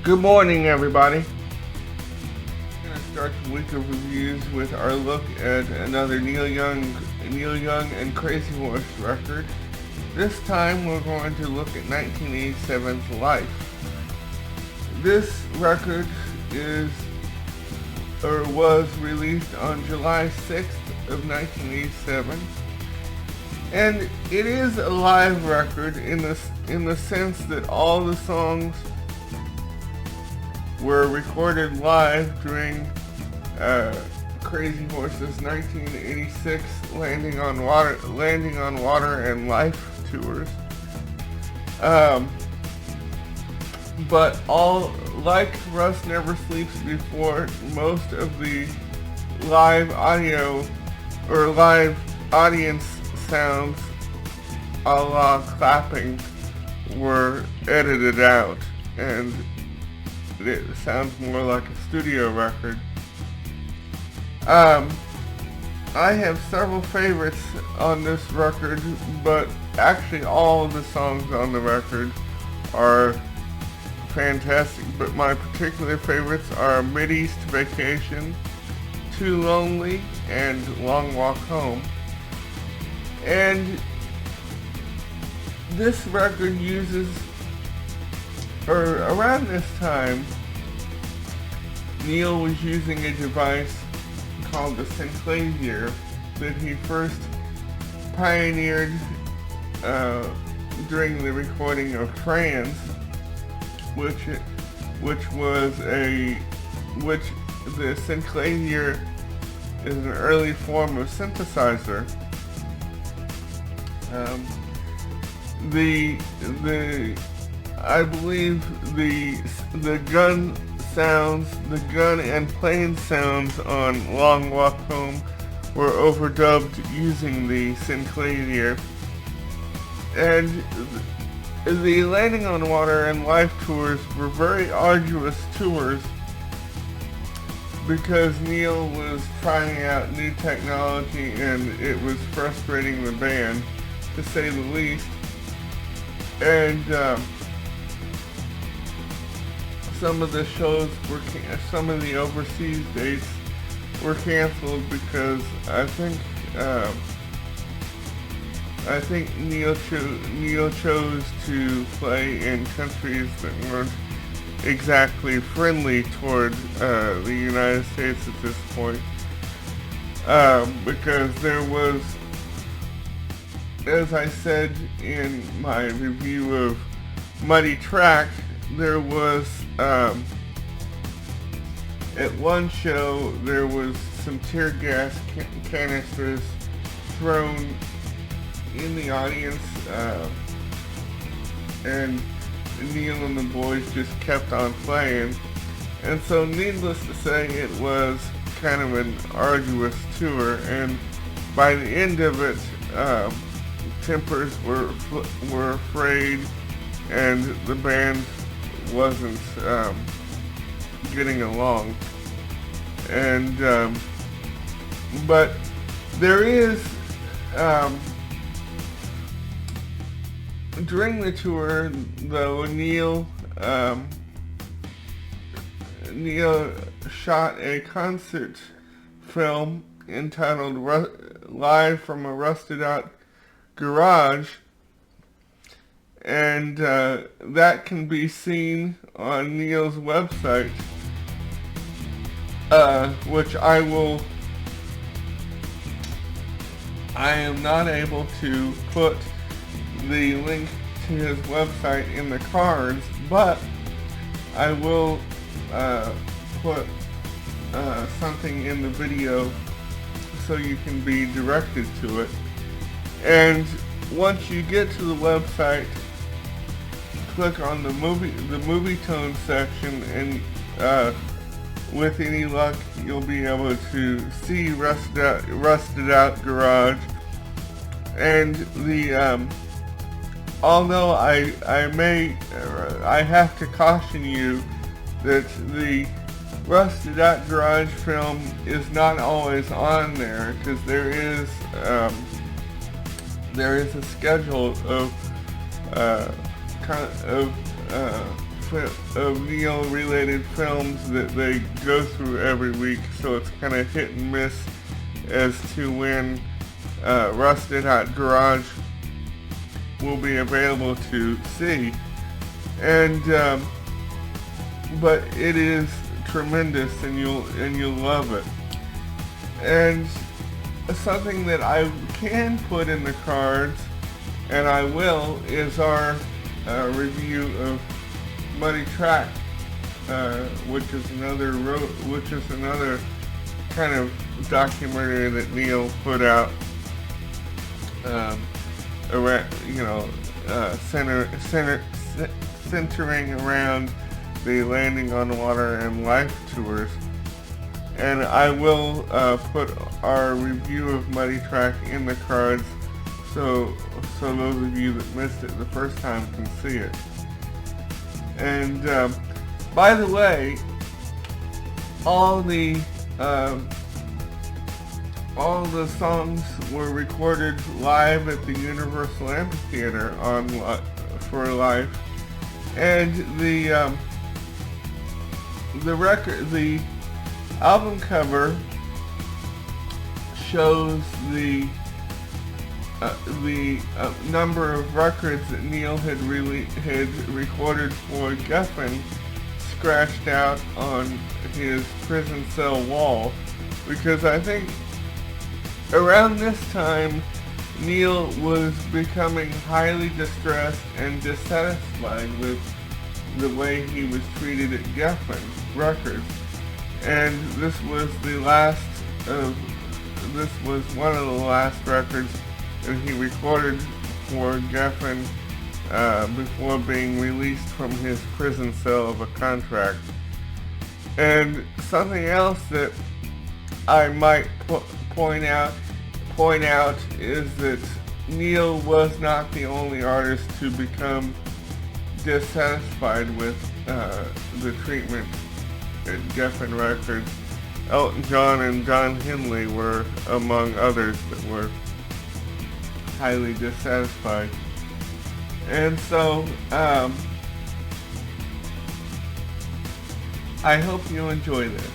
Good morning, everybody. We're going to start the week of reviews with our look at another Neil Young and Crazy Horse record. This time we're going to look at 1987's Life. This record was released on July 6th of 1987. And it is a live record in the sense that all the songs were recorded live during Crazy Horse's 1986 Landing on Water and Life tours. But like Rust Never Sleeps Before, most of the live audio or live audience sounds a la clapping were edited out, and it sounds more like a studio record. I have several favorites on this record, but actually all of the songs on the record are fantastic, but my particular favorites are Mideast Vacation, Too Lonely, and Long Walk Home. And this record uses, or around this time, Neil was using a device called the Synclavier that he first pioneered during the recording of Trance, which the Synclavier is an early form of synthesizer. I believe the gun sounds, the gun and plane sounds on Long Walk Home were overdubbed using the Synclavier. And the Landing on Water and Life tours were very arduous tours because Neil was trying out new technology and it was frustrating the band, to say the least. And some of the shows some of the overseas dates were canceled because I think Neil chose to play in countries that weren't exactly friendly toward the United States at this point, because there was, as I said in my review of Muddy Track, there was, at one show, there was some tear gas canisters thrown in the audience, and Neil and the boys just kept on playing. And so needless to say, it was kind of an arduous tour, and by the end of it, tempers were frayed, and the band wasn't getting along. And but there is during the tour, though, Neil shot a concert film entitled Live from a Rusted Out Garage, and that can be seen on Neil's website, which I am not able to put the link to his website in the cards, but I will put something in the video so you can be directed to it. And once you get to the website, click on the movie tone section, and with any luck, you'll be able to see Rusted Out Garage. And the although I have to caution you that the Rusted Out Garage film is not always on there, because there is a schedule of of Neil-related films that they go through every week, so it's kind of hit and miss as to when Rusted Hot Garage will be available to see. And but it is tremendous, and you'll love it. And something that I can put in the cards, and I will, is our review of Muddy Track, which is another kind of documentary that Neil put out, around, centering around the Landing on Water and Life tours. And I will put our review of Muddy Track in the cards, so those of you that missed it the first time can see it. And by the way, all the songs were recorded live at the Universal Amphitheater for Life, and the album cover shows the number of records that Neil had recorded for Geffen scratched out on his prison cell wall, because I think around this time Neil was becoming highly distressed and dissatisfied with the way he was treated at Geffen Records. And this was one of the last records that he recorded for Geffen before being released from his prison cell of a contract. And something else that I might point out is that Neil was not the only artist to become dissatisfied with the treatment at Geffen Records. Elton John and John Henley were among others that were highly dissatisfied. And so I hope you enjoy this.